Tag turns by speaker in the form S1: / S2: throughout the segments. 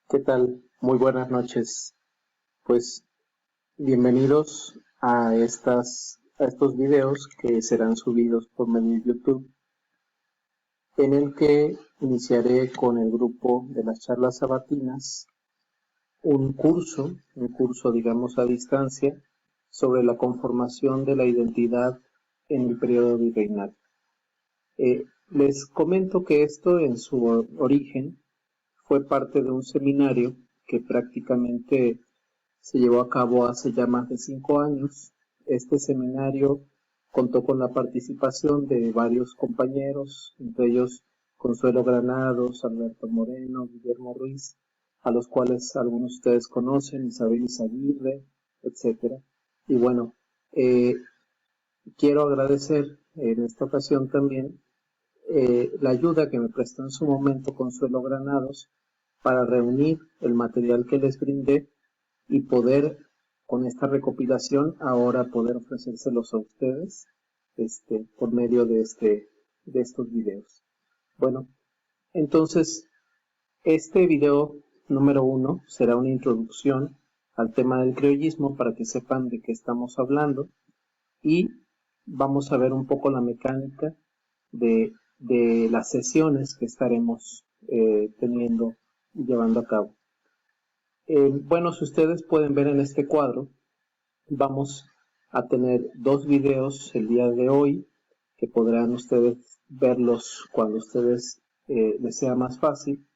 S1: ¿Qué tal? Muy buenas noches. Pues bienvenidos a estos videos que serán subidos por medio de YouTube, en el que iniciaré con el grupo de las charlas sabatinas un curso digamos a distancia, sobre la conformación de la identidad en el periodo virreinal. Les comento que esto en su origen fue parte de un seminario que prácticamente se llevó a cabo hace ya más de 5 años. Este seminario contó con la participación de varios compañeros, entre ellos Consuelo Granados, Alberto Moreno, Guillermo Ruiz, a los cuales algunos de ustedes conocen, Isabel Izaguirre, etcétera. Y bueno, eh, quiero agradecer en esta ocasión también la ayuda que me prestó en su momento Consuelo Granados para reunir el material que les brindé y poder, con esta recopilación, ahora poder ofrecérselos a ustedes por medio de estos videos. Bueno, entonces, este video número 1 será una introducción al tema del criollismo para que sepan de qué estamos hablando, y vamos a ver un poco la mecánica de las sesiones que estaremos teniendo y llevando a cabo. Bueno, si ustedes pueden ver en este cuadro, vamos a tener dos videos el día de hoy, que podrán ustedes verlos cuando ustedes les sea más fácil.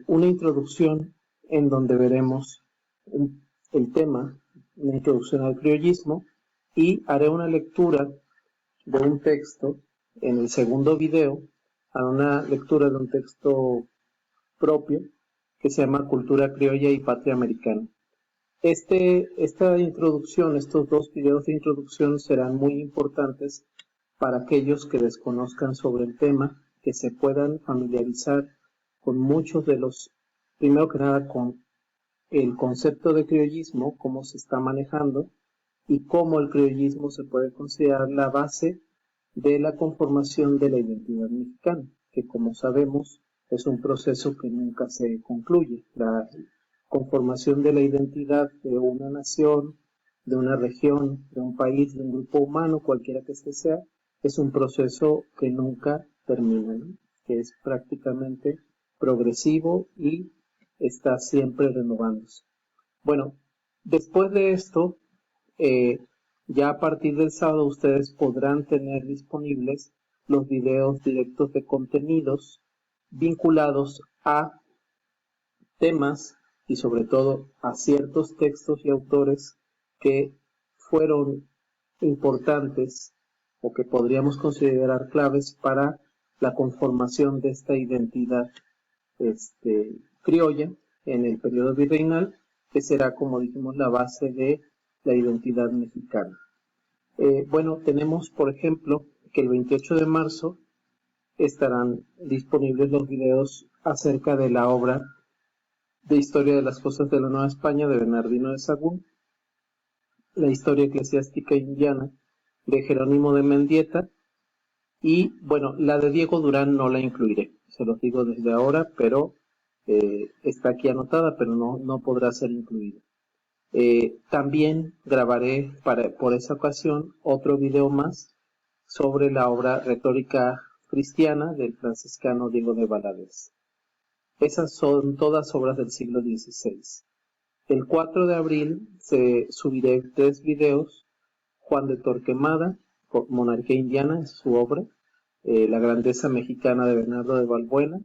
S1: Una introducción en donde veremos el tema, una introducción al criollismo, y haré una lectura de un texto. En el segundo video haré una lectura de un texto propio que se llama Cultura Criolla y Patria Americana. Esta introducción, estos dos videos de introducción serán muy importantes para aquellos que desconozcan sobre el tema, que se puedan familiarizar con muchos de los, primero que nada, con el concepto de criollismo, cómo se está manejando y cómo el criollismo se puede considerar la base de la conformación de la identidad mexicana, que como sabemos es un proceso que nunca se concluye. La conformación de la identidad de una nación, de una región, de un país, de un grupo humano, cualquiera que este sea, es un proceso que nunca termina, ¿no? Que es prácticamente progresivo y está siempre renovándose. Bueno, después de esto, eh, ya a partir del sábado ustedes podrán tener disponibles los videos directos de contenidos vinculados a temas y sobre todo a ciertos textos y autores que fueron importantes o que podríamos considerar claves para la conformación de esta identidad criolla en el periodo virreinal, que será, como dijimos, la base de la identidad mexicana. Bueno, tenemos, por ejemplo, que el 28 de marzo estarán disponibles los videos acerca de la obra de Historia de las Cosas de la Nueva España de Bernardino de Sahagún, la Historia Eclesiástica Indiana de Jerónimo de Mendieta, y bueno, la de Diego Durán no la incluiré, se los digo desde ahora, pero está aquí anotada, pero no podrá ser incluida. También grabaré por esa ocasión otro video más sobre la obra Retórica Cristiana del franciscano Diego de Valadez. Esas son todas obras del siglo XVI. El 4 de abril se subiré 3 videos: Juan de Torquemada, Monarquía Indiana, es su obra, La Grandeza Mexicana de Bernardo de Balbuena,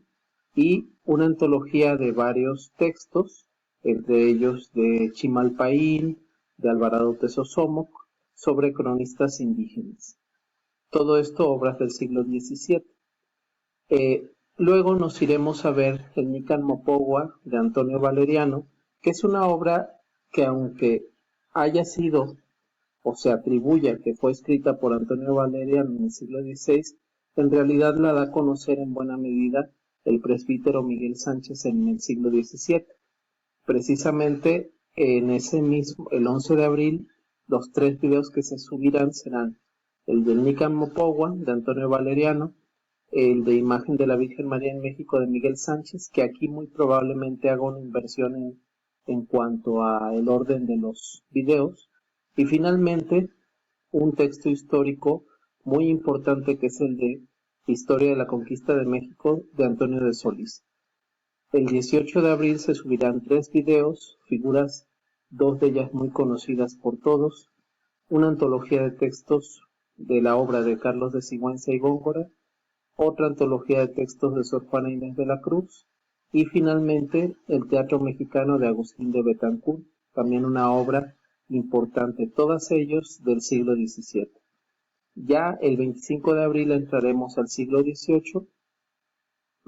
S1: y una antología de varios textos, entre ellos de Chimalpaín, de Alvarado Tezosomoc, sobre cronistas indígenas. Todo esto obras del siglo XVII. Luego nos iremos a ver el Nican Mopogua de Antonio Valeriano, que es una obra que, aunque haya sido o se atribuye que fue escrita por Antonio Valeriano en el siglo XVI, en realidad la da a conocer en buena medida el presbítero Miguel Sánchez en el siglo XVII. Precisamente en ese mismo, el 11 de abril, los 3 videos que se subirán serán el del Nican Mopogua de Antonio Valeriano, el de Imagen de la Virgen María en México de Miguel Sánchez, que aquí muy probablemente haga una inversión en cuanto a el orden de los videos. Y finalmente, un texto histórico muy importante que es el de Historia de la Conquista de México de Antonio de Solís. El 18 de abril se subirán 3 videos, figuras, 2 de ellas muy conocidas por todos, una antología de textos de la obra de Carlos de Sigüenza y Góngora, otra antología de textos de Sor Juana Inés de la Cruz y finalmente el Teatro Mexicano de Agustín de Betancourt, también una obra importante, todos ellos del siglo XVII. Ya el 25 de abril entraremos al siglo XVIII,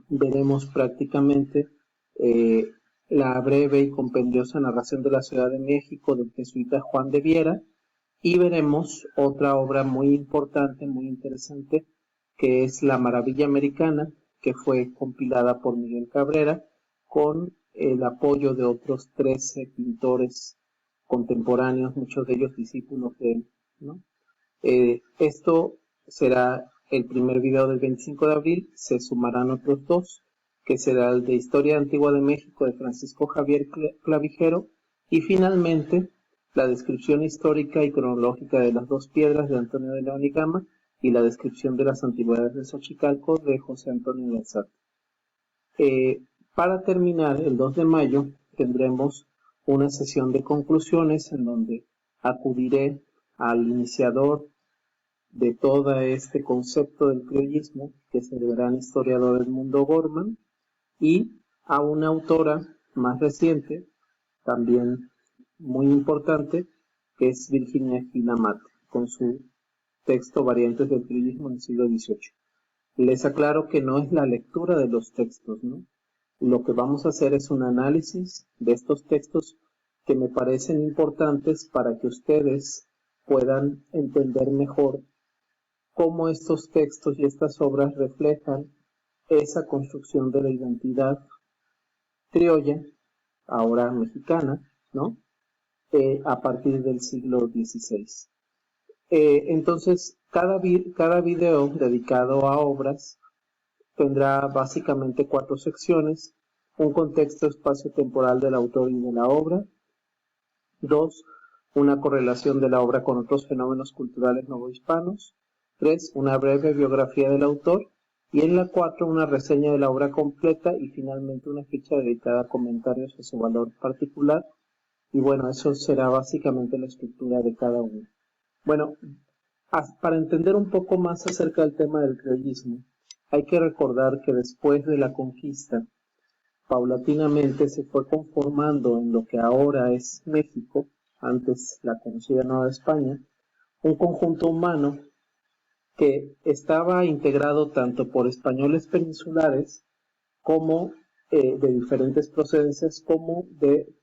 S1: veremos prácticamente eh, la breve y compendiosa narración de la Ciudad de México del jesuita Juan de Viera, y veremos otra obra muy importante, muy interesante, que es La Maravilla Americana, que fue compilada por Miguel Cabrera con el apoyo de otros 13 pintores contemporáneos, muchos de ellos discípulos de él, ¿no? Esto será el primer video del 25 de abril, se sumarán otros 2, que será el de Historia Antigua de México de Francisco Javier Clavijero, y finalmente la descripción histórica y cronológica de las 2 piedras de Antonio de León y Gama y la descripción de las antigüedades de Xochicalco de José Antonio de Alzate. Para terminar, el 2 de mayo tendremos una sesión de conclusiones en donde acudiré al iniciador de todo este concepto del criollismo, que es el gran historiador Edmundo Gorman, y a una autora más reciente, también muy importante, que es Virginia Gina Mate, con su texto Variantes del criollismo en el siglo XVIII. Les aclaro que no es la lectura de los textos, ¿no? Lo que vamos a hacer es un análisis de estos textos que me parecen importantes para que ustedes puedan entender mejor cómo estos textos y estas obras reflejan esa construcción de la identidad criolla, ahora mexicana, ¿no? A partir del siglo XVI. Entonces, cada video dedicado a obras tendrá básicamente 4 secciones: un contexto espacio-temporal del autor y de la obra; 2, una correlación de la obra con otros fenómenos culturales novohispanos; 3, una breve biografía del autor; y en la 4, una reseña de la obra completa y finalmente una ficha dedicada a comentarios a su valor particular. Y bueno, eso será básicamente la estructura de cada uno. Bueno, para entender un poco más acerca del tema del criollismo, hay que recordar que después de la conquista, paulatinamente se fue conformando en lo que ahora es México, antes la conocida Nueva España, un conjunto humano que estaba integrado tanto por españoles peninsulares como de diferentes procedencias, como de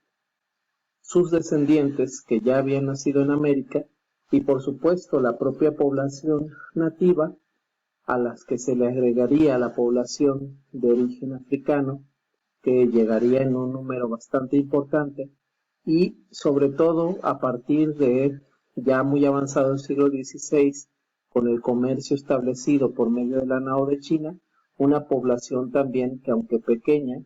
S1: sus descendientes que ya habían nacido en América, y por supuesto la propia población nativa, a las que se le agregaría la población de origen africano, que llegaría en un número bastante importante, y sobre todo a partir de ya muy avanzado el siglo XVI, con el comercio establecido por medio de la nao de China, una población también que, aunque pequeña,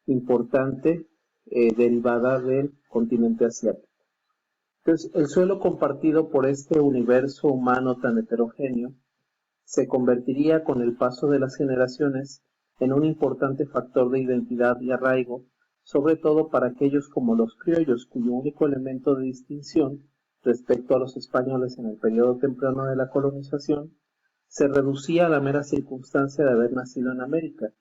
S1: importante, derivada del continente asiático. Entonces, el suelo compartido por este universo humano tan heterogéneo se convertiría con el paso de las generaciones en un importante factor de identidad y arraigo, sobre todo para aquellos como los criollos, cuyo único elemento de distinción respecto a los españoles en el periodo temprano de la colonización se reducía a la mera circunstancia de haber nacido en América,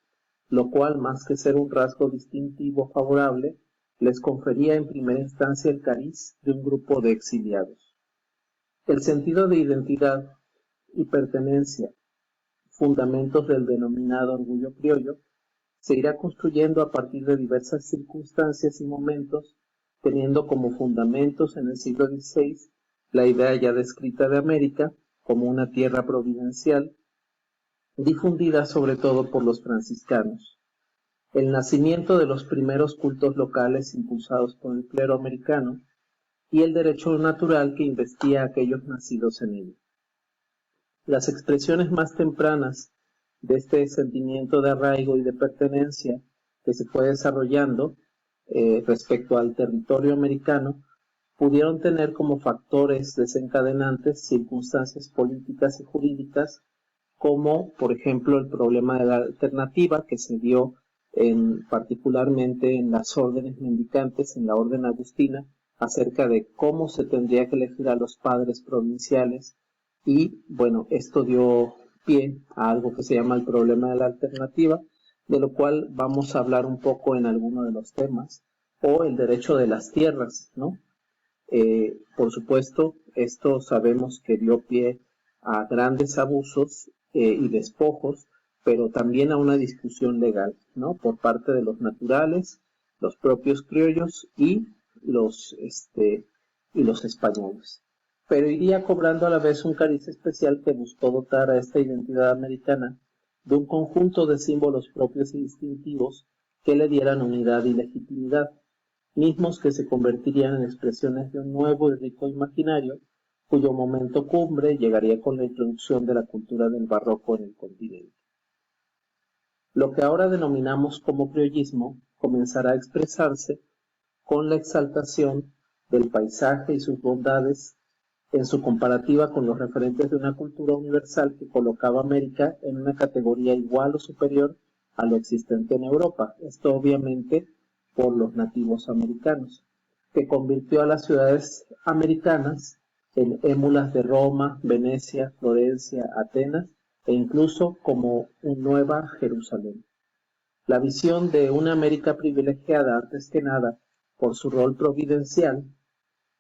S1: lo cual, más que ser un rasgo distintivo favorable, les confería en primera instancia el cariz de un grupo de exiliados. El sentido de identidad y pertenencia, fundamentos del denominado orgullo criollo, se irá construyendo a partir de diversas circunstancias y momentos, teniendo como fundamentos en el siglo XVI la idea ya descrita de América como una tierra providencial, difundida sobre todo por los franciscanos; el nacimiento de los primeros cultos locales impulsados por el clero americano; y el derecho natural que investía a aquellos nacidos en ello. Las expresiones más tempranas de este sentimiento de arraigo y de pertenencia que se fue desarrollando respecto al territorio americano, pudieron tener como factores desencadenantes circunstancias políticas y jurídicas, como por ejemplo el problema de la alternativa que se dio particularmente en las órdenes mendicantes, en la orden agustina, acerca de cómo se tendría que elegir a los padres provinciales, y bueno, esto dio pie a algo que se llama el problema de la alternativa, de lo cual vamos a hablar un poco en alguno de los temas, o el derecho de las tierras, ¿no? Por supuesto, esto sabemos que dio pie a grandes abusos y despojos, pero también a una discusión legal, ¿no? Por parte de los naturales, los propios criollos y los españoles. Pero iría cobrando a la vez un cariz especial que buscó dotar a esta identidad americana de un conjunto de símbolos propios y distintivos que le dieran unidad y legitimidad, mismos que se convertirían en expresiones de un nuevo y rico imaginario, cuyo momento cumbre llegaría con la introducción de la cultura del barroco en el continente. Lo que ahora denominamos como criollismo comenzará a expresarse con la exaltación del paisaje y sus bondades en su comparativa con los referentes de una cultura universal que colocaba a América en una categoría igual o superior a lo existente en Europa. Esto obviamente por los nativos americanos, que convirtió a las ciudades americanas en émulas de Roma, Venecia, Florencia, Atenas e incluso como una nueva Jerusalén. La visión de una América privilegiada antes que nada por su rol providencial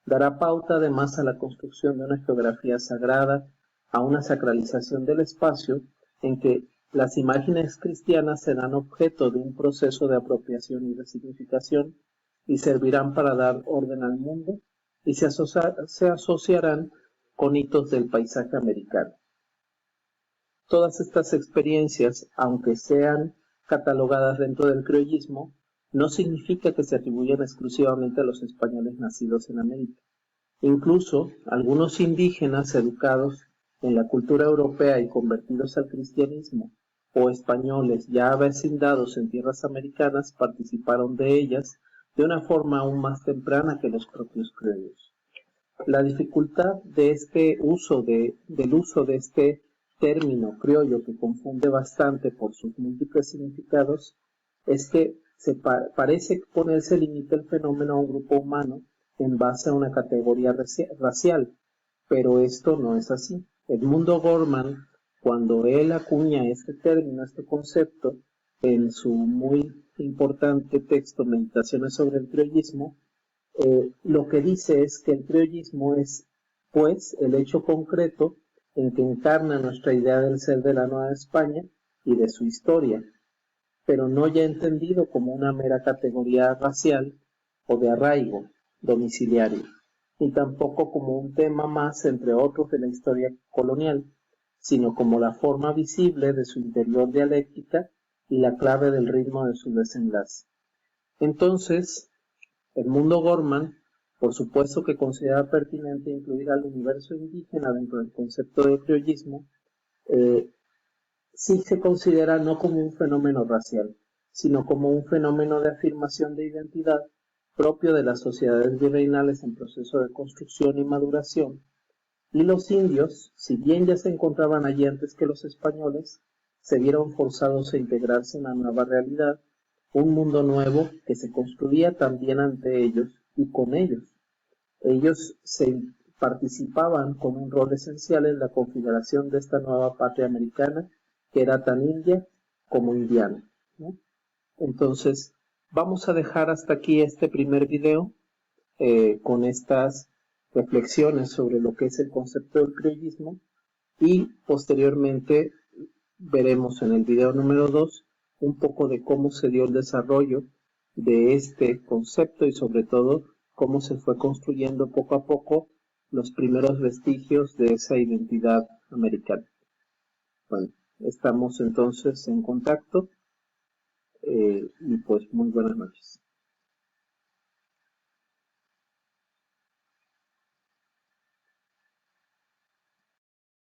S1: dará pauta además a la construcción de una geografía sagrada, a una sacralización del espacio en que las imágenes cristianas serán objeto de un proceso de apropiación y de significación y servirán para dar orden al mundo y se asociarán con hitos del paisaje americano. Todas estas experiencias, aunque sean catalogadas dentro del criollismo, no significa que se atribuyan exclusivamente a los españoles nacidos en América. Incluso algunos indígenas educados en la cultura europea y convertidos al cristianismo, o españoles ya avecindados en tierras americanas, participaron de ellas de una forma aún más temprana que los propios criollos. La dificultad de del uso de este término criollo, que confunde bastante por sus múltiples significados, es que parece ponerse límite el fenómeno a un grupo humano en base a una categoría racial, pero esto no es así. Edmundo Gorman, cuando él acuña este término, este concepto, en su muy importante texto Meditaciones sobre el criollismo, lo que dice es que el criollismo es, pues, el hecho concreto en que encarna nuestra idea del ser de la Nueva España y de su historia, pero no ya entendido como una mera categoría racial o de arraigo domiciliario, ni tampoco como un tema más entre otros de la historia colonial, sino como la forma visible de su interior dialéctica y la clave del ritmo de su desenlace. Entonces, Edmundo Gorman, por supuesto que considera pertinente incluir al universo indígena dentro del concepto de criollismo, sí se considera no como un fenómeno racial, sino como un fenómeno de afirmación de identidad propio de las sociedades virreinales en proceso de construcción y maduración, y los indios, si bien ya se encontraban allí antes que los españoles, se vieron forzados a integrarse en la nueva realidad, un mundo nuevo que se construía también ante ellos y con ellos. Ellos participaban con un rol esencial en la configuración de esta nueva patria americana, que era tan india como indiana, ¿no? Entonces, vamos a dejar hasta aquí este primer video con estas reflexiones sobre lo que es el concepto del criollismo, y posteriormente veremos en el video número 2 un poco de cómo se dio el desarrollo de este concepto y sobre todo cómo se fue construyendo poco a poco los primeros vestigios de esa identidad americana. Bueno, estamos entonces en contacto y pues muy buenas noches.